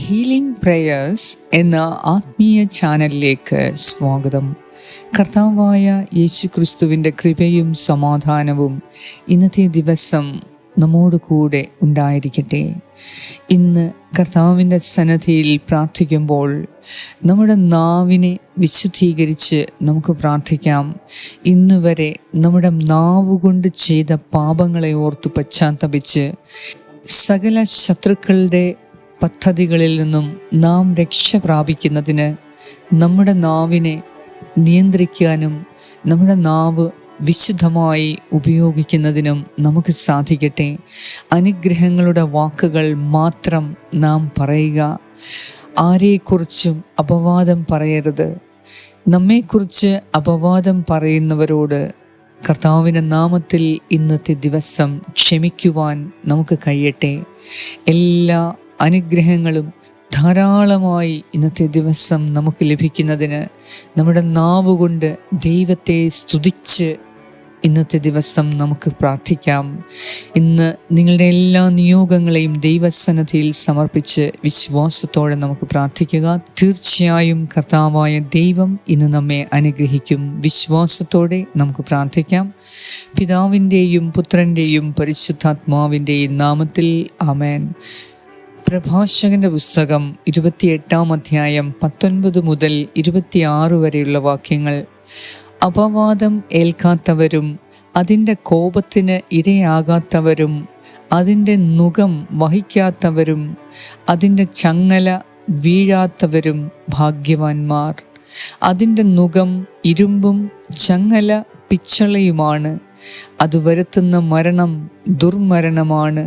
Healing prayers എന്ന ആത്മീയ ചാനലിലേക്ക് സ്വാഗതം. കർത്താവായ യേശു ക്രിസ്തുവിൻ്റെ കൃപയും സമാധാനവും ഇന്നത്തെ ദിവസം നമ്മോട് കൂടെ ഉണ്ടായിരിക്കട്ടെ. ഇന്ന് കർത്താവിൻ്റെ സന്നിധിയിൽ പ്രാർത്ഥിക്കുമ്പോൾ നമ്മുടെ നാവിനെ വിശുദ്ധീകരിച്ച് നമുക്ക് പ്രാർത്ഥിക്കാം. ഇന്നുവരെ നമ്മുടെ നാവുകൊണ്ട് ചെയ്ത പാപങ്ങളെ ഓർത്ത് പശ്ചാത്തപിച്ച് സകല ശത്രുക്കളുടെ പദ്ധതികളിൽ നിന്നും നാം രക്ഷ പ്രാപിക്കുന്നതിന് നമ്മുടെ നാവിനെ നിയന്ത്രിക്കാനും നമ്മുടെ നാവ് വിശുദ്ധമായി ഉപയോഗിക്കുന്നതിനും നമുക്ക് സാധിക്കട്ടെ. അനുഗ്രഹങ്ങളുടെ വാക്കുകൾ മാത്രം നാം പറയുക. ആരെക്കുറിച്ചും അപവാദം പറയരുത്. നമ്മെക്കുറിച്ച് അപവാദം പറയുന്നവരോട് കർത്താവിൻ്റെ നാമത്തിൽ ഇന്നത്തെ ദിവസം ക്ഷമിക്കുവാൻ നമുക്ക് കഴിയട്ടെ. എല്ലാ അനുഗ്രഹങ്ങളും ധാരാളമായി ഇന്നത്തെ ദിവസം നമുക്ക് ലഭിക്കുന്നതിന് നമ്മുടെ നാവുകൊണ്ട് ദൈവത്തെ സ്തുതിച്ച് ഇന്നത്തെ ദിവസം നമുക്ക് പ്രാർത്ഥിക്കാം. ഇന്ന് നിങ്ങളുടെ എല്ലാ നിയോഗങ്ങളെയും ദൈവസന്നിധിയിൽ സമർപ്പിച്ച് വിശ്വാസത്തോടെ നമുക്ക് പ്രാർത്ഥിക്കുക. തീർച്ചയായും കർത്താവായ ദൈവം ഇന്ന് നമ്മെ അനുഗ്രഹിക്കും. വിശ്വാസത്തോടെ നമുക്ക് പ്രാർത്ഥിക്കാം. പിതാവിൻ്റെയും പുത്രൻ്റെയും പരിശുദ്ധാത്മാവിൻ്റെയും നാമത്തിൽ ആമേൻ. പ്രഭാഷകന്റെ പുസ്തകം 28-ാം അധ്യായം 19 മുതൽ 26 വരെയുള്ള വാക്യങ്ങൾ. അപവാദം ഏൽക്കാത്തവരും അതിൻ്റെ കോപത്തിന് ഇരയാകാത്തവരും അതിൻ്റെ നുകം വഹിക്കാത്തവരും അതിൻ്റെ ചങ്ങല വീഴാത്തവരും ഭാഗ്യവാന്മാർ. അതിൻ്റെ നുകം ഇരുമ്പും ചങ്ങല പിച്ചളയുമാണ്. അത് വരുത്തുന്ന മരണം ദുർമരണമാണ്.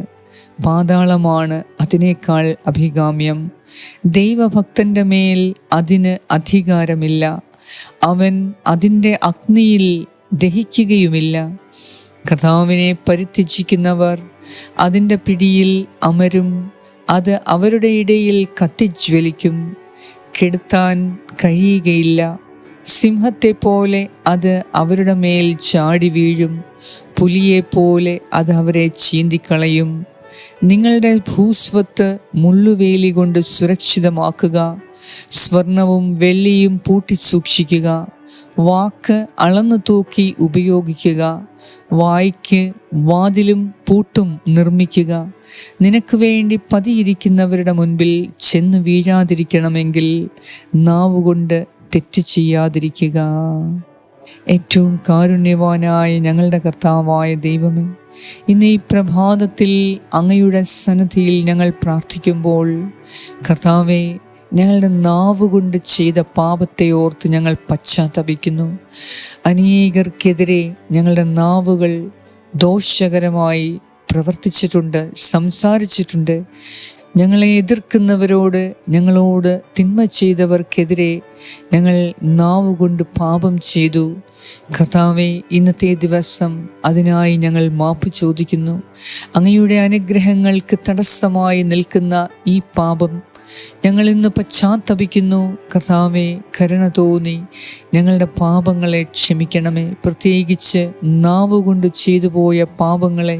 പാതാളമാണ് അതിനേക്കാൾ അഭികാമ്യം. ദൈവഭക്തൻ്റെ മേൽ അതിന് അധികാരമില്ല. അവൻ അതിൻ്റെ അഗ്നിയിൽ ദഹിക്കുകയുമില്ല. കർത്താവിനെ പരിത്യജിക്കുന്നവർ അതിൻ്റെ പിടിയിൽ അമരും. അത് അവരുടെ ഇടയിൽ കത്തിജ്വലിക്കും. കെടുത്താൻ കഴിയുകയില്ല. സിംഹത്തെപ്പോലെ അത് അവരുടെ മേൽ ചാടി വീഴും. പുലിയെപ്പോലെ അത് അവരെ ചീന്തിക്കളയും. നിങ്ങളുടെ ഭൂസ്വത്ത് മുള്ളുവേലി കൊണ്ട് സുരക്ഷിതമാക്കുക. സ്വർണവും വെള്ളിയും പൂട്ടിസൂക്ഷിക്കുക. വാക്ക് അളന്നു തൂക്കി ഉപയോഗിക്കുക. വായ്ക്ക് വാതിലും പൂട്ടും നിർമ്മിക്കുക. നിനക്ക് വേണ്ടി പതിയിരിക്കുന്നവരുടെ മുൻപിൽ ചെന്ന് വീഴാതിരിക്കണമെങ്കിൽ നാവുകൊണ്ട് തെറ്റ് ചെയ്യാതിരിക്കുക. ഏറ്റവും കാരുണ്യവാനായ ഞങ്ങളുടെ കർത്താവായ ദൈവമേ, ഇന്ന് ഈ പ്രഭാതത്തിൽ അങ്ങയുടെ സന്നിധിയിൽ ഞങ്ങൾ പ്രാർത്ഥിക്കുമ്പോൾ കർത്താവേ, ഞങ്ങളുടെ നാവുകൊണ്ട് ചെയ്ത പാപത്തെ ഓർത്ത് ഞങ്ങൾ പശ്ചാത്തപിക്കുന്നു. അനേകർക്കെതിരെ ഞങ്ങളുടെ നാവുകൾ ദോഷകരമായി പ്രവർത്തിച്ചിട്ടുണ്ട്, സംസാരിച്ചിട്ടുണ്ട്. ഞങ്ങളെ എതിർക്കുന്നവരോട്, ഞങ്ങളോട് തിന്മ ചെയ്തവർക്കെതിരെ ഞങ്ങൾ നാവുകൊണ്ട് പാപം ചെയ്തു. കർത്താവേ, ഇന്നത്തെ ദിവസം അതിനായി ഞങ്ങൾ മാപ്പ് ചോദിക്കുന്നു. അങ്ങയുടെ അനുഗ്രഹങ്ങൾക്ക് തടസ്സമായി നിൽക്കുന്ന ഈ പാപം ഞങ്ങൾ ഇന്ന് പശ്ചാത്തപിക്കുന്നു. കർത്താവേ, കരുണ തോന്നി ഞങ്ങളുടെ പാപങ്ങളെ ക്ഷമിക്കണമേ. പ്രത്യേകിച്ച് നാവുകൊണ്ട് ചെയ്തു പോയ പാപങ്ങളെ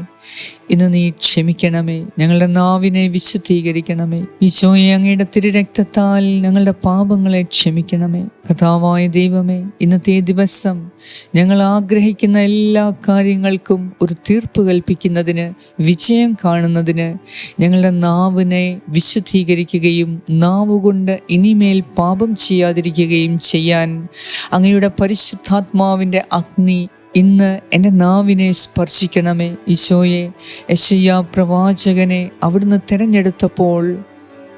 ഇന്ന് നീ ക്ഷമിക്കണമേ. ഞങ്ങളുടെ നാവിനെ വിശുദ്ധീകരിക്കണമേ. ഈശോയെ, അങ്ങയുടെ തിരുരക്തത്താൽ ഞങ്ങളുടെ പാപങ്ങളെ ക്ഷമിക്കണമേ. കർത്താവായ ദൈവമേ, ഇന്നത്തെ ദിവസം ഞങ്ങൾ ആഗ്രഹിക്കുന്ന എല്ലാ കാര്യങ്ങൾക്കും ഒരു തീർപ്പ് കൽപ്പിക്കുന്നതിന്, വിജയം കാണുന്നതിന് ഞങ്ങളുടെ നാവിനെ വിശുദ്ധീകരിക്കുകയും നാവുകൊണ്ട് ഇനിമേൽ പാപം ചെയ്യാതിരിക്കുകയും ചെയ്യാൻ അങ്ങയുടെ പരിശുദ്ധാത്മാവിൻ്റെ അഗ്നി ഇന്ന് എൻ്റെ നാവിനെ സ്പർശിക്കണമേ. ഈശോയെ, യെശയ്യാ പ്രവാചകനെ അവിടുന്ന് തിരഞ്ഞെടുത്തപ്പോൾ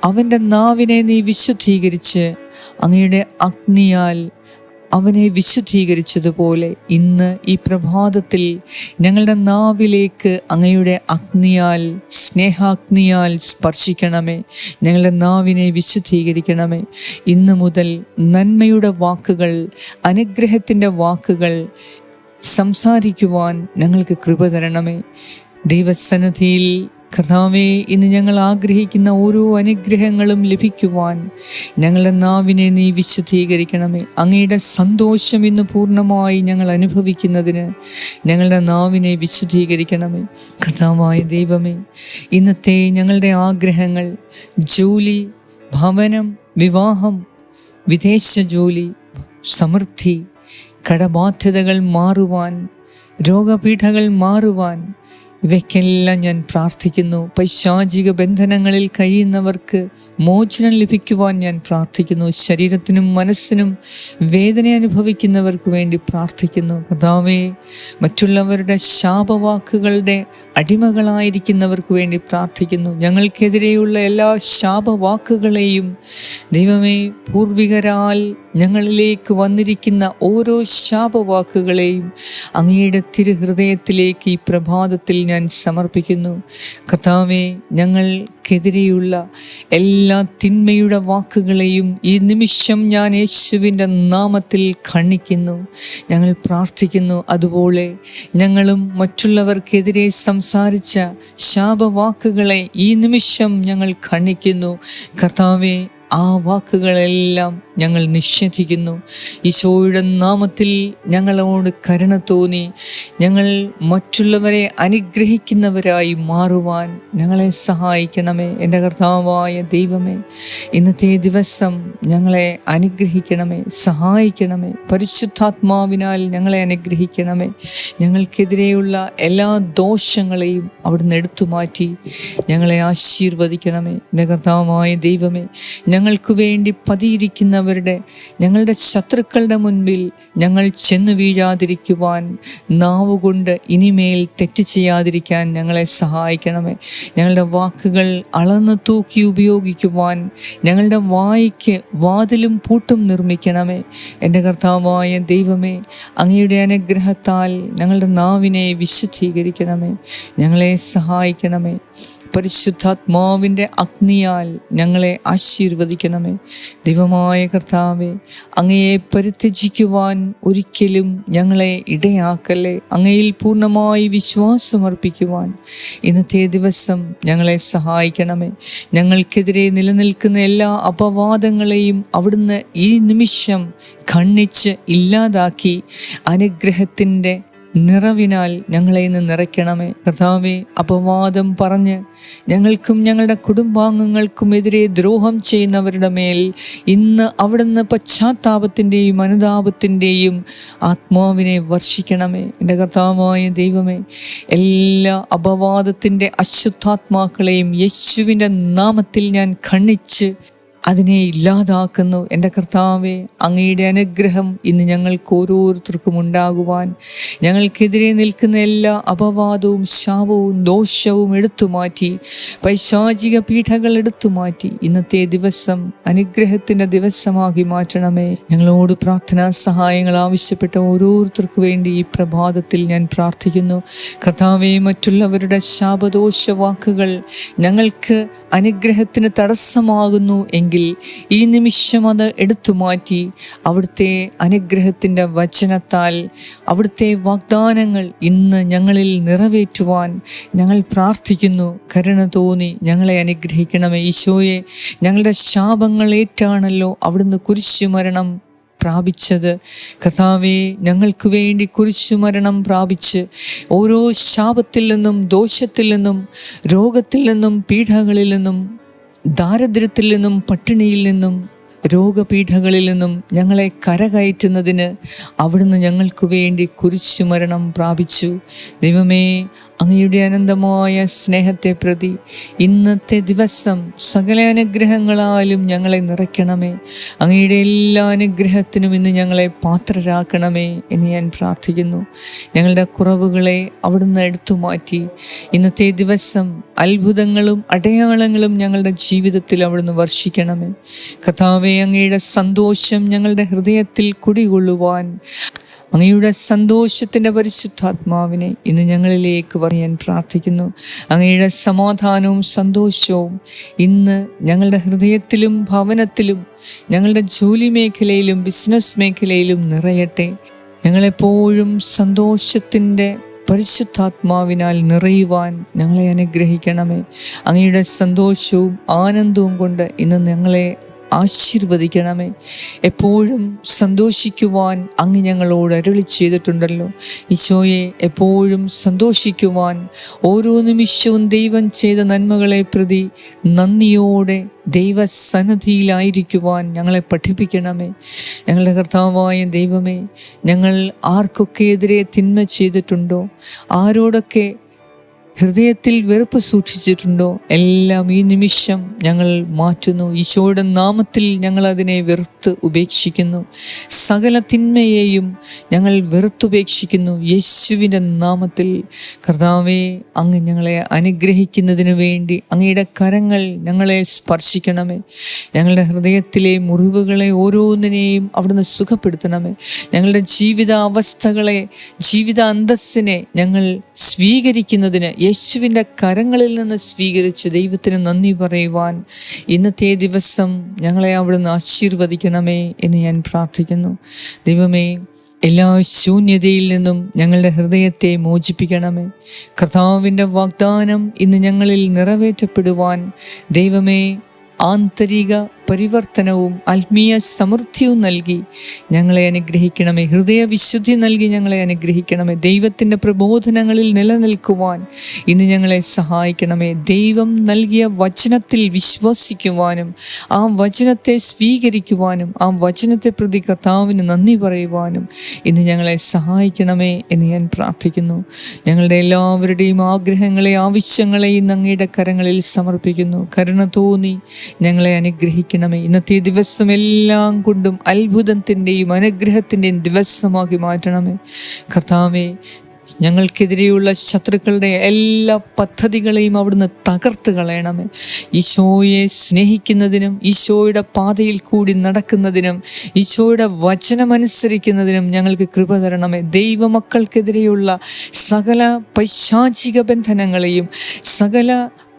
അവൻ്റെ നാവിനെ നീ വിശുദ്ധീകരിച്ച് അങ്ങയുടെ അഗ്നിയാൽ അവനെ വിശുദ്ധീകരിച്ചതുപോലെ ഇന്ന് ഈ പ്രഭാതത്തിൽ ഞങ്ങളുടെ നാവിലേക്ക് അങ്ങയുടെ അഗ്നിയാൽ, സ്നേഹാഗ്നിയാൽ സ്പർശിക്കണമേ. ഞങ്ങളുടെ നാവിനെ വിശുദ്ധീകരിക്കണമേ. ഇന്ന് മുതൽ നന്മയുടെ വാക്കുകൾ, അനുഗ്രഹത്തിൻ്റെ വാക്കുകൾ സംസാരിക്കുവാൻ ഞങ്ങൾക്ക് കൃപ തരണമേ. ദൈവസന്നിധിയിൽ കർത്താവേ, ഇന്ന് ഞങ്ങൾ ആഗ്രഹിക്കുന്ന ഓരോ അനുഗ്രഹങ്ങളും ലഭിക്കുവാൻ ഞങ്ങളുടെ നാവിനെ നീ വിശുദ്ധീകരിക്കണമേ. അങ്ങയുടെ സന്തോഷം ഇന്ന് പൂർണ്ണമായി ഞങ്ങൾ അനുഭവിക്കുന്നതിന് ഞങ്ങളുടെ നാവിനെ വിശുദ്ധീകരിക്കണമേ. കർത്താവായ ദൈവമേ, ഇന്നത്തെ ഞങ്ങളുടെ ആഗ്രഹങ്ങൾ, ജോലി, ഭവനം, വിവാഹം, വിദേശ ജോലി, സമൃദ്ധി, കടബാധ്യതകൾ മാറുവാൻ, രോഗപീഠകൾ മാറുവാൻ, ഇവയ്ക്കെല്ലാം ഞാൻ പ്രാർത്ഥിക്കുന്നു. പൈശാചിക ബന്ധനങ്ങളിൽ കഴിയുന്നവർക്ക് മോചനം ലഭിക്കുവാൻ ഞാൻ പ്രാർത്ഥിക്കുന്നു. ശരീരത്തിനും മനസ്സിനും വേദന അനുഭവിക്കുന്നവർക്ക് വേണ്ടി പ്രാർത്ഥിക്കുന്നു. കർത്താവേ, മറ്റുള്ളവരുടെ ശാപവാക്കുകളുടെ അടിമകളായിരിക്കുന്നവർക്ക് വേണ്ടി പ്രാർത്ഥിക്കുന്നു. ഞങ്ങൾക്കെതിരെയുള്ള എല്ലാ ശാപവാക്കുകളെയും ദൈവമേ, പൂർവികരാൽ ഞങ്ങളിലേക്ക് വന്നിരിക്കുന്ന ഓരോ ശാപവാക്കുകളെയും അങ്ങയുടെ തിരുഹൃദയത്തിലേക്ക് ഈ പ്രഭാതത്തിൽ ഞാൻ സമർപ്പിക്കുന്നു. കർത്താവേ, ഞങ്ങൾക്കെതിരെയുള്ള എല്ലാ തിന്മയുടെ വാക്കുകളെയും ഈ നിമിഷം ഞാൻ യേശുവിൻ്റെ നാമത്തിൽ ഖണ്ഡിക്കുന്നു. ഞങ്ങൾ പ്രാർത്ഥിക്കുന്നു. അതുപോലെ ഞങ്ങളും മറ്റുള്ളവർക്കെതിരെ സംസാരിച്ച ശാപവാക്കുകളെ ഈ നിമിഷം ഞങ്ങൾ ഖണ്ഡിക്കുന്നു. കർത്താവേ, ആ വാക്കുകളെല്ലാം ഞങ്ങൾ നിഷേധിക്കുന്നു. ഈശോയുടെ നാമത്തിൽ ഞങ്ങളോട് കരുണ തോന്നി ഞങ്ങൾ മറ്റുള്ളവരെ അനുഗ്രഹിക്കുന്നവരായി മാറുവാൻ ഞങ്ങളെ സഹായിക്കണമേ. എൻ്റെ കർത്താവായ ദൈവമേ, ഇന്നത്തെ ദിവസം ഞങ്ങളെ അനുഗ്രഹിക്കണമേ, സഹായിക്കണമേ. പരിശുദ്ധാത്മാവിനാൽ ഞങ്ങളെ അനുഗ്രഹിക്കണമേ. ഞങ്ങൾക്കെതിരെയുള്ള എല്ലാ ദോഷങ്ങളെയും അവിടുന്ന് എടുത്തു മാറ്റി ഞങ്ങളെ ആശീർവദിക്കണമേ. എൻ്റെ കർത്താവായ ദൈവമേ, ഞങ്ങൾക്ക് വേണ്ടി പതിയിരിക്കുന്നവരുടെ, ഞങ്ങളുടെ ശത്രുക്കളുടെ മുൻപിൽ ഞങ്ങൾ ചെന്നു വീഴാതിരിക്കുവാൻ, നാവുകൊണ്ട് ഇനിമേൽ തെറ്റ് ചെയ്യാതിരിക്കാൻ ഞങ്ങളെ സഹായിക്കണമേ. ഞങ്ങളുടെ വാക്കുകൾ അളന്നു തൂക്കി ഉപയോഗിക്കുവാൻ ഞങ്ങളുടെ വായ്ക്ക് വാതിലും പൂട്ടും നിർമ്മിക്കണമേ. എൻ്റെ കർത്താവായ ദൈവമേ, അങ്ങയുടെ അനുഗ്രഹത്താൽ ഞങ്ങളുടെ നാവിനെ വിശുദ്ധീകരിക്കണമേ. ഞങ്ങളെ സഹായിക്കണമേ. പരിശുദ്ധാത്മാവിൻ്റെ അഗ്നിയാൽ ഞങ്ങളെ ആശീർവദിക്കണമേ. ദൈവമായ കർത്താവേ, അങ്ങയെ പരിത്യജിക്കുവാൻ ഒരിക്കലും ഞങ്ങളെ ഇടയാക്കല്ലേ. അങ്ങയിൽ പൂർണ്ണമായി വിശ്വാസമർപ്പിക്കുവാൻ ഇന്നത്തെ ദിവസം ഞങ്ങളെ സഹായിക്കണമേ. ഞങ്ങൾക്കെതിരെ നിലനിൽക്കുന്ന എല്ലാ അപവാദങ്ങളെയും അവിടുന്ന് ഈ നിമിഷം ഖണ്ഡിച്ച് ഇല്ലാതാക്കി അനുഗ്രഹത്തിൻ്റെ നിറവിനാൽ ഞങ്ങളെ ഇന്ന് നിറയ്ക്കണമേ. കർത്താവേ, അപവാദം പറഞ്ഞ് ഞങ്ങൾക്കും ഞങ്ങളുടെ കുടുംബാംഗങ്ങൾക്കും എതിരെ ദ്രോഹം ചെയ്യുന്നവരുടെ മേൽ ഇന്ന് അവിടുന്ന് പശ്ചാത്താപത്തിൻ്റെയും അനുതാപത്തിൻ്റെയും ആത്മാവിനെ വർഷിക്കണമേ. എൻ്റെ കർത്താവായ ദൈവമേ, എല്ലാ അപവാദത്തിൻ്റെ അശുദ്ധാത്മാക്കളെയും യേശുവിൻ്റെ നാമത്തിൽ ഞാൻ ഖണ്ഡിച്ച് അതിനെ ഇല്ലാതാക്കുന്നു. എൻ്റെ കർത്താവേ, അങ്ങയുടെ അനുഗ്രഹം ഇന്ന് ഞങ്ങൾക്ക് ഓരോരുത്തർക്കും ഉണ്ടാകുവാൻ, ഞങ്ങൾക്കെതിരെ നിൽക്കുന്ന എല്ലാ അപവാദവും ശാപവും ദോഷവും എടുത്തുമാറ്റി, പൈശാചിക പീഠകൾ എടുത്തുമാറ്റി ഇന്നത്തെ ദിവസം അനുഗ്രഹത്തിൻ്റെ ദിവസമാക്കി മാറ്റണമേ. ഞങ്ങളോട് പ്രാർത്ഥനാ സഹായങ്ങൾ ആവശ്യപ്പെട്ട ഓരോരുത്തർക്കു വേണ്ടി ഈ പ്രഭാതത്തിൽ ഞാൻ പ്രാർത്ഥിക്കുന്നു. കർത്താവേ, മറ്റുള്ളവരുടെ ശാപദോഷ വാക്കുകൾ ഞങ്ങൾക്ക് അനുഗ്രഹത്തിന് തടസ്സമാകുന്നു എങ്കിൽ ഈ നിമിഷം അത് എടുത്തുമാറ്റി അവിടുത്തെ അനുഗ്രഹത്തിൻ്റെ വചനത്താൽ അവിടുത്തെ വാഗ്ദാനങ്ങൾ ഇന്ന് ഞങ്ങളിൽ നിറവേറ്റുവാൻ ഞങ്ങൾ പ്രാർത്ഥിക്കുന്നു. കരുണ തോന്നി ഞങ്ങളെ അനുഗ്രഹിക്കണമേ. ഈശോയെ, ഞങ്ങളുടെ ശാപങ്ങൾ ഏറ്റാണല്ലോ അവിടുന്ന് കുരിശുമരണം പ്രാപിച്ചത്. കർത്താവേ, ഞങ്ങൾക്ക് വേണ്ടി കുരിശുമരണം പ്രാപിച്ച് ഓരോ ശാപത്തിൽ നിന്നും, ദോഷത്തിൽ നിന്നും, രോഗത്തിൽ നിന്നും, പീഡകളിൽ നിന്നും, ദാരിദ്ര്യത്തിൽ നിന്നും, പട്ടിണിയിൽ നിന്നും, രോഗപീഠകളിൽ നിന്നും ഞങ്ങളെ കരകയറ്റുന്നതിന് അവിടുന്ന് ഞങ്ങൾക്ക് വേണ്ടി കുരിശുമരണം പ്രാപിച്ചു. ദൈവമേ, അങ്ങയുടെ അനന്തമായ സ്നേഹത്തെ പ്രതി ഇന്നത്തെ ദിവസം സകല അനുഗ്രഹങ്ങളാലും ഞങ്ങളെ നിറയ്ക്കണമേ. അങ്ങയുടെ എല്ലാ അനുഗ്രഹത്തിനും ഇന്ന് ഞങ്ങളെ പാത്രരാക്കണമേ എന്ന് ഞാൻ പ്രാർത്ഥിക്കുന്നു. ഞങ്ങളുടെ കുറവുകളെ അവിടുന്ന് എടുത്തു മാറ്റി ഇന്നത്തെ ദിവസം അത്ഭുതങ്ങളും അടയാളങ്ങളും ഞങ്ങളുടെ ജീവിതത്തിൽ അവിടുന്ന് വർഷിക്കണമേ. കർത്താവേ, അങ്ങയുടെ സന്തോഷം ഞങ്ങളുടെ ഹൃദയത്തിൽ കുടികൊള്ളുവാൻ അങ്ങയുടെ സന്തോഷത്തിൻ്റെ പരിശുദ്ധാത്മാവിനെ ഇന്ന് ഞങ്ങളിലേക്ക് പറയാൻ പ്രാർത്ഥിക്കുന്നു. അങ്ങയുടെ സമാധാനവും സന്തോഷവും ഇന്ന് ഞങ്ങളുടെ ഹൃദയത്തിലും ഭവനത്തിലും ഞങ്ങളുടെ ജോലി മേഖലയിലും ബിസിനസ് മേഖലയിലും നിറയട്ടെ. ഞങ്ങളെപ്പോഴും സന്തോഷത്തിൻ്റെ പരിശുദ്ധാത്മാവിനാൽ നിറയുവാൻ ഞങ്ങളെ അനുഗ്രഹിക്കണമേ. അങ്ങയുടെ സന്തോഷവും ആനന്ദവും കൊണ്ട് ഇന്ന് ഞങ്ങളെ ആശീർവദിക്കണമേ. എപ്പോഴും സന്തോഷിക്കുവാൻ അങ്ങ് ഞങ്ങളോട് അരുളി ചെയ്തിട്ടുണ്ടല്ലോ. ഈശോയെ, എപ്പോഴും സന്തോഷിക്കുവാൻ, ഓരോ നിമിഷവും ദൈവം ചെയ്ത നന്മകളെ പ്രതി നന്ദിയോടെ ദൈവസന്നിധിയിലായിരിക്കുവാൻ ഞങ്ങളെ പഠിപ്പിക്കണമേ. ഞങ്ങളുടെ കർത്താവായ ദൈവമേ, ഞങ്ങൾ ആർക്കൊക്കെ എതിരെ തിന്മ ചെയ്തിട്ടുണ്ടോ, ആരോടൊക്കെ ഹൃദയത്തിൽ വെറുപ്പ് സൂക്ഷിച്ചിട്ടുണ്ടോ, എല്ലാം ഈ നിമിഷം ഞങ്ങൾ മാറ്റുന്നു. ഈശോയുടെ നാമത്തിൽ ഞങ്ങൾ അതിനെ വെറുത്ത് ഉപേക്ഷിക്കുന്നു. സകല തിന്മയെയും ഞങ്ങൾ വെറുത്തുപേക്ഷിക്കുന്നു യേശുവിൻ്റെ നാമത്തിൽ. കർത്താവേ, അങ്ങ് ഞങ്ങളെ അനുഗ്രഹിക്കുന്നതിന് വേണ്ടി അങ്ങയുടെ കരങ്ങൾ ഞങ്ങളെ സ്പർശിക്കണമേ. ഞങ്ങളുടെ ഹൃദയത്തിലെ മുറിവുകളെ ഓരോന്നിനെയും അവിടുന്ന് സുഖപ്പെടുത്തണമേ. ഞങ്ങളുടെ ജീവിത അവസ്ഥകളെ, ജീവിത അന്തസ്സിനെ ഞങ്ങൾ സ്വീകരിക്കുന്നതിന് യേശുവിൻ്റെ കരങ്ങളിൽ നിന്ന് സ്വീകരിച്ച് ദൈവത്തിന് നന്ദി പറയുവാൻ ഇന്നത്തെ ദിവസം ഞങ്ങളെ അവിടുന്ന് ആശീർവദിക്കണമേ എന്ന് ഞാൻ പ്രാർത്ഥിക്കുന്നു. ദൈവമേ, എല്ലാ ശൂന്യതയിൽ നിന്നും ഞങ്ങളുടെ ഹൃദയത്തെ മോചിപ്പിക്കണമേ. കർത്താവിൻ്റെ വാഗ്ദാനം ഇന്ന് ഞങ്ങളിൽ നിറവേറ്റപ്പെടുവാൻ ദൈവമേ ആന്തരിക പരിവർത്തനവും ആത്മീയ സമൃദ്ധിയും നൽകി ഞങ്ങളെ അനുഗ്രഹിക്കണമേ. ഹൃദയവിശുദ്ധി നൽകി ഞങ്ങളെ അനുഗ്രഹിക്കണമേ. ദൈവത്തിൻ്റെ പ്രബോധനങ്ങളിൽ നിലനിൽക്കുവാൻ ഇന്ന് ഞങ്ങളെ സഹായിക്കണമേ. ദൈവം നൽകിയ വചനത്തിൽ വിശ്വസിക്കുവാനും ആ വചനത്തെ സ്വീകരിക്കുവാനും ആ വചനത്തെ പ്രതി കർത്താവിന് നന്ദി പറയുവാനും ഇന്ന് ഞങ്ങളെ സഹായിക്കണമേ എന്ന് ഞാൻ പ്രാർത്ഥിക്കുന്നു. ഞങ്ങളുടെ എല്ലാവരുടെയും ആഗ്രഹങ്ങളെ, ആവശ്യങ്ങളെ ഇന്ന് അങ്ങയുടെ കരങ്ങളിൽ സമർപ്പിക്കുന്നു. കരുണ തോന്നി ഞങ്ങളെ അനുഗ്രഹിക്കണം. ഇന്നത്തെ ദിവസം എല്ലാം കൊണ്ടും അത്ഭുതത്തിൻ്റെയും അനുഗ്രഹത്തിൻ്റെയും ദിവസമാക്കി മാറ്റണമേ. കർത്താവേ, ഞങ്ങൾക്കെതിരെയുള്ള ശത്രുക്കളുടെ എല്ലാ പദ്ധതികളെയും അവിടുന്ന് തകർത്ത് കളയണമേ. ഈശോയെ സ്നേഹിക്കുന്നതിനും ഈശോയുടെ പാതയിൽ കൂടി നടക്കുന്നതിനും ഈശോയുടെ വചനമനുസരിക്കുന്നതിനും ഞങ്ങൾക്ക് കൃപ തരണമേ. ദൈവമക്കൾക്കെതിരെയുള്ള സകല പൈശാചിക ബന്ധനങ്ങളെയും, സകല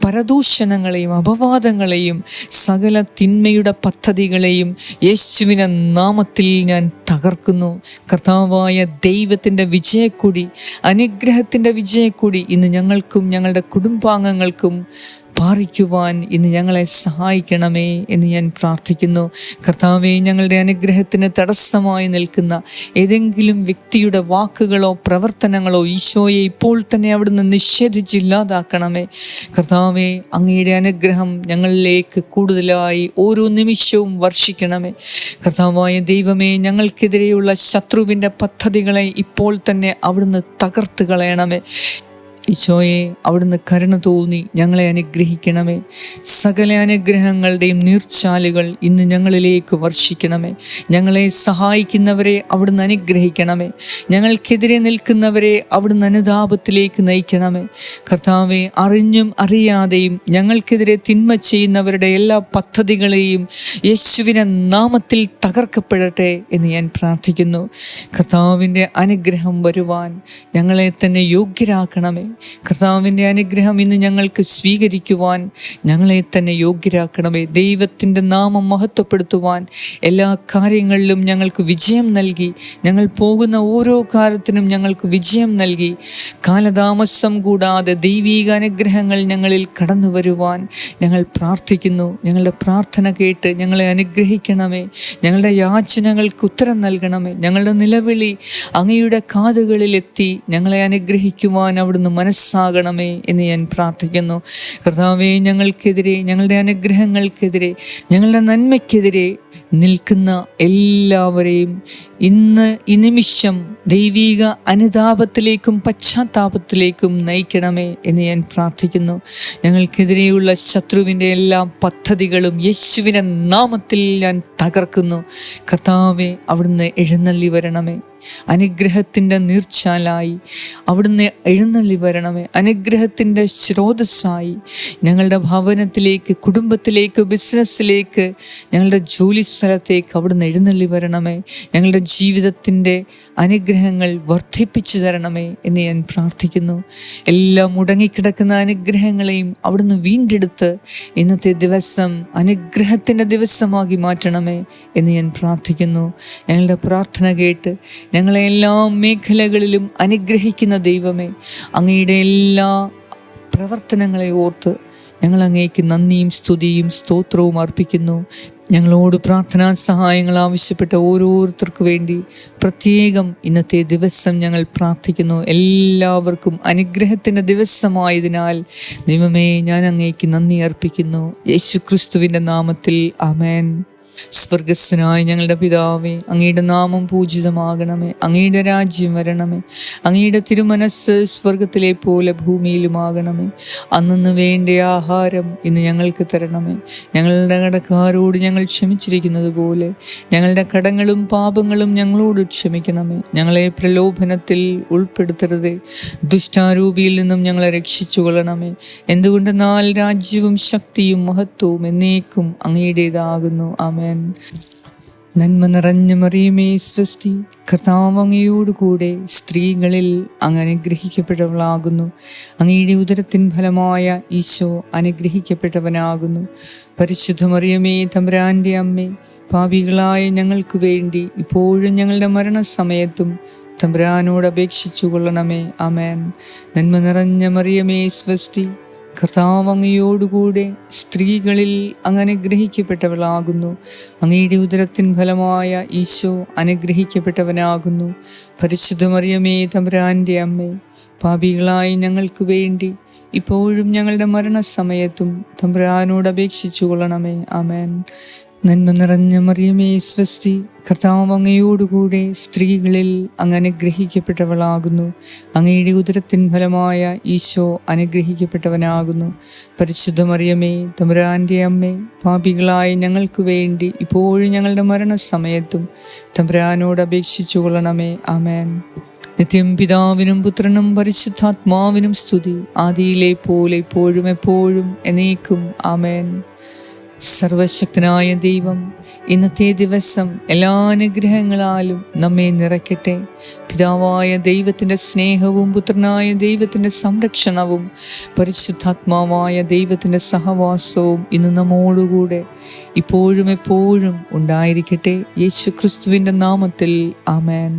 പരദൂഷണങ്ങളെയും, അപവാദങ്ങളെയും, സകല തിന്മയുടെ പദ്ധതികളെയും യേശുവിൻ്റെ നാമത്തിൽ ഞാൻ തകർക്കുന്നു. കർത്താവായ ദൈവത്തിൻ്റെ വിജയക്കൊടി, അനുഗ്രഹത്തിൻ്റെ വിജയക്കൊടി ഇന്ന് ഞങ്ങൾക്കും ഞങ്ങളുടെ കുടുംബാംഗങ്ങൾക്കും പാറിക്കുവാൻ ഇന്ന് ഞങ്ങളെ സഹായിക്കണമേ എന്ന് ഞാൻ പ്രാർത്ഥിക്കുന്നു. കർത്താവേ, ഞങ്ങളുടെ അനുഗ്രഹത്തിന് തടസ്സമായി നിൽക്കുന്ന ഏതെങ്കിലും വ്യക്തിയുടെ വാക്കുകളോ പ്രവർത്തനങ്ങളോ ഈശോയെ ഇപ്പോൾ തന്നെ അവിടുന്ന് നിഷേധിച്ചില്ലാതാക്കണമേ. കർത്താവേ, അങ്ങയുടെ അനുഗ്രഹം ഞങ്ങളിലേക്ക് കൂടുതലായി ഓരോ നിമിഷവും വർഷിക്കണമേ. കർത്താവായ ദൈവമേ, ഞങ്ങൾക്കെതിരെയുള്ള ശത്രുവിൻ്റെ പദ്ധതികളെ ഇപ്പോൾ തന്നെ അവിടുന്ന് തകർത്ത് കളയണമേ. ഈശോയെ, അവിടുന്ന് കരുണ തോന്നി ഞങ്ങളെ അനുഗ്രഹിക്കണമേ. സകല അനുഗ്രഹങ്ങളുടെയും നീർച്ചാലുകൾ ഇന്ന് ഞങ്ങളിലേക്ക് വർഷിക്കണമേ. ഞങ്ങളെ സഹായിക്കുന്നവരെ അവിടുന്ന് അനുഗ്രഹിക്കണമേ. ഞങ്ങൾക്കെതിരെ നിൽക്കുന്നവരെ അവിടുന്ന് അനുതാപത്തിലേക്ക് നയിക്കണമേ. കർത്താവെ, അറിഞ്ഞും അറിയാതെയും ഞങ്ങൾക്കെതിരെ തിന്മ ചെയ്യുന്നവരുടെ എല്ലാ പദ്ധതികളെയും യേശുവിൻ്റെ നാമത്തിൽ തകർക്കപ്പെടട്ടെ എന്ന് ഞാൻ പ്രാർത്ഥിക്കുന്നു. കർത്താവിൻ്റെ അനുഗ്രഹം വരുവാൻ ഞങ്ങളെ തന്നെ യോഗ്യരാക്കണമേ. കർത്താവിൻ്റെ അനുഗ്രഹം ഇന്ന് ഞങ്ങൾക്ക് സ്വീകരിക്കുവാൻ ഞങ്ങളെ തന്നെ യോഗ്യരാക്കണമേ. ദൈവത്തിൻ്റെ നാമം മഹത്വപ്പെടുത്തുവാൻ എല്ലാ കാര്യങ്ങളിലും ഞങ്ങൾക്ക് വിജയം നൽകി, ഞങ്ങൾ പോകുന്ന ഓരോ കാര്യത്തിനും ഞങ്ങൾക്ക് വിജയം നൽകി, കാലതാമസം കൂടാതെ ദൈവീക അനുഗ്രഹങ്ങൾ ഞങ്ങളിൽ കടന്നു വരുവാൻ ഞങ്ങൾ പ്രാർത്ഥിക്കുന്നു. ഞങ്ങളുടെ പ്രാർത്ഥന കേട്ട് ഞങ്ങളെ അനുഗ്രഹിക്കണമേ. ഞങ്ങളുടെ യാചനകൾക്ക് ഉത്തരം നൽകണമേ. ഞങ്ങളുടെ നിലവിളി അങ്ങയുടെ കാതുകളിലെത്തി ഞങ്ങളെ അനുഗ്രഹിക്കുവാൻ അവിടുന്ന് മനസ്സാകണമേ എന്ന് ഞാൻ പ്രാർത്ഥിക്കുന്നു. കർത്താവേ, ഞങ്ങൾക്കെതിരെ, ഞങ്ങളുടെ അനുഗ്രഹങ്ങൾക്കെതിരെ, ഞങ്ങളുടെ നന്മയ്ക്കെതിരെ നിൽക്കുന്ന എല്ലാവരെയും ഇന്ന് ഈ നിമിഷം ദൈവീക അനുതാപത്തിലേക്കും പശ്ചാത്താപത്തിലേക്കും നയിക്കണമേ എന്ന് ഞാൻ പ്രാർത്ഥിക്കുന്നു. ഞങ്ങൾക്കെതിരെയുള്ള ശത്രുവിൻ്റെ എല്ലാ പദ്ധതികളും യേശുവിൻ്റെ നാമത്തിൽ ഞാൻ തകർക്കുന്നു. കർത്താവേ, അവിടുന്ന് എഴുന്നള്ളി വരണമേ. അനുഗ്രഹത്തിൻ്റെ നീർച്ചാലായി അവിടുന്ന് എഴുന്നള്ളി വരണമേ. അനുഗ്രഹത്തിൻ്റെ സ്രോതസ്സായി ഞങ്ങളുടെ ഭവനത്തിലേക്ക്, കുടുംബത്തിലേക്ക്, ബിസിനസ്സിലേക്ക്, ഞങ്ങളുടെ ജോലി സ്ഥലത്തേക്ക് അവിടുന്ന് എഴുന്നള്ളി വരണമേ. ഞങ്ങളുടെ ജീവിതത്തിൻ്റെ അനുഗ്രഹങ്ങൾ വർദ്ധിപ്പിച്ചു തരണമേ എന്ന് ഞാൻ പ്രാർത്ഥിക്കുന്നു. എല്ലാ മുടങ്ങിക്കിടക്കുന്ന അനുഗ്രഹങ്ങളെയും അവിടുന്ന് വീണ്ടെടുത്ത് ഇന്നത്തെ ദിവസം അനുഗ്രഹത്തിൻ്റെ ദിവസമാക്കി മാറ്റണമേ എന്ന് ഞാൻ പ്രാർത്ഥിക്കുന്നു. ഞങ്ങളുടെ പ്രാർത്ഥന കേട്ട് ഞങ്ങളെ എല്ലാ മേഖലകളിലും അനുഗ്രഹിക്കുന്ന ദൈവമേ, അങ്ങയുടെ എല്ലാ പ്രവർത്തനങ്ങളെ ഓർത്ത് ഞങ്ങൾ അങ്ങേക്ക് നന്ദിയും സ്തുതിയും സ്തോത്രവും അർപ്പിക്കുന്നു. ഞങ്ങളോട് പ്രാർത്ഥനാ സഹായങ്ങൾ ആവശ്യപ്പെട്ട ഓരോരുത്തർക്കു വേണ്ടി പ്രത്യേകം ഇന്നത്തെ ദിവസം ഞങ്ങൾ പ്രാർത്ഥിക്കുന്നു. എല്ലാവർക്കും അനുഗ്രഹത്തിൻ്റെ ദിവസമായതിനാൽ ദൈവമേ, ഞാൻ അങ്ങേക്ക് നന്ദി അർപ്പിക്കുന്നു. യേശുക്രിസ്തുവിൻ്റെ നാമത്തിൽ ആമേൻ. സ്വർഗസ്വനായ ഞങ്ങളുടെ പിതാവേ, അങ്ങയുടെ നാമം പൂജിതമാകണമേ. അങ്ങയുടെ രാജ്യം വരണമേ. അങ്ങയുടെ തിരുമനസ്സ് സ്വർഗത്തിലെ പോലെ ഭൂമിയിലുമാകണമേ. അന്നു വേണ്ട ആഹാരം ഇന്ന് ഞങ്ങൾക്ക് തരണമേ. ഞങ്ങളുടെ കടക്കാരോട് ഞങ്ങൾ ക്ഷമിച്ചിരിക്കുന്നത് പോലെ ഞങ്ങളുടെ കടങ്ങളും പാപങ്ങളും ഞങ്ങളോട് ക്ഷമിക്കണമേ. ഞങ്ങളെ പ്രലോഭനത്തിൽ ഉൾപ്പെടുത്തരുതേ, ദുഷ്ടാരൂപിയിൽ നിന്നും ഞങ്ങളെ രക്ഷിച്ചു കൊള്ളണമേ. എന്തുകൊണ്ടെന്നാൽ രാജ്യവും ശക്തിയും മഹത്വവും എന്നേക്കും അങ്ങയുടേതാകുന്നു. ആമേൻ. നന്മ നിറഞ്ഞ മറിയമേ, സ്വസ്തി, കർത്താവ് അങ്ങയോടുകൂടെ സ്ത്രീകളിൽ അങ്ങ് അനുഗ്രഹിക്കപ്പെട്ടവളാകുന്നു. അങ്ങയുടെ ഉദരത്തിൻ ഫലമായ ഈശോ അനുഗ്രഹിക്കപ്പെട്ടവനാകുന്നു. പരിശുദ്ധ മറിയമേ, തമ്പുരാൻ്റെ അമ്മേ, പാപികളായ ഞങ്ങൾക്ക് വേണ്ടി ഇപ്പോഴും ഞങ്ങളുടെ മരണസമയത്തും തമ്പുരാനോട് അപേക്ഷിച്ചു കൊള്ളണമേ. ആമേൻ. നന്മ നിറഞ്ഞ മറിയമേ, സ്വസ്തി, കർത്താവ് അങ്ങയോടുകൂടെ സ്ത്രീകളിൽ അങ്ങ് അനുഗ്രഹിക്കപ്പെട്ടവളാകുന്നു. അങ്ങയുടെ ഉദരത്തിൻ ഫലമായ ഈശോ അനുഗ്രഹിക്കപ്പെട്ടവനാകുന്നു. പരിശുദ്ധ മറിയമേ, തമ്പുരാൻ്റെ അമ്മേ, പാപികളായ ഞങ്ങൾക്ക് വേണ്ടി ഇപ്പോഴും ഞങ്ങളുടെ മരണസമയത്തും തമ്പുരാനോട് അപേക്ഷിച്ചു കൊള്ളണമേ. ആമേൻ. നന്മ നിറഞ്ഞ മറിയമേ, സ്വസ്തി, കർത്താവ് അങ്ങയോടുകൂടെ സ്ത്രീകളിൽ അങ്ങ് അനുഗ്രഹിക്കപ്പെട്ടവളാകുന്നു. അങ്ങയുടെ ഉദരത്തിൻ ഫലമായ ഈശോ അനുഗ്രഹിക്കപ്പെട്ടവനാകുന്നു. പരിശുദ്ധ മറിയമേ, തമ്പുരാൻ്റെ അമ്മേ, പാപികളായ ഞങ്ങൾക്ക് വേണ്ടി ഇപ്പോഴും ഞങ്ങളുടെ മരണസമയത്തും തമ്പുരാനോട് അപേക്ഷിച്ചു കൊള്ളണമേ. ആമേൻ. നിത്യം പിതാവിനും പുത്രനും പരിശുദ്ധാത്മാവിനും സ്തുതി, ആദിയിലെ പോലെ ഇപ്പോഴും എപ്പോഴും എന്നേക്കും. ആമേൻ. സർവശക്തനായ ദൈവം ഇന്നത്തെ ദിവസം എല്ലാ അനുഗ്രഹങ്ങളാലും നമ്മെ നിറയ്ക്കട്ടെ. പിതാവായ ദൈവത്തിൻ്റെ സ്നേഹവും പുത്രനായ ദൈവത്തിൻ്റെ സംരക്ഷണവും പരിശുദ്ധാത്മാവായ ദൈവത്തിൻ്റെ സഹവാസവും ഇന്ന് നമ്മോടുകൂടെ ഇപ്പോഴും എപ്പോഴും ഉണ്ടായിരിക്കട്ടെ. യേശുക്രിസ്തുവിൻ്റെ നാമത്തിൽ ആമേൻ.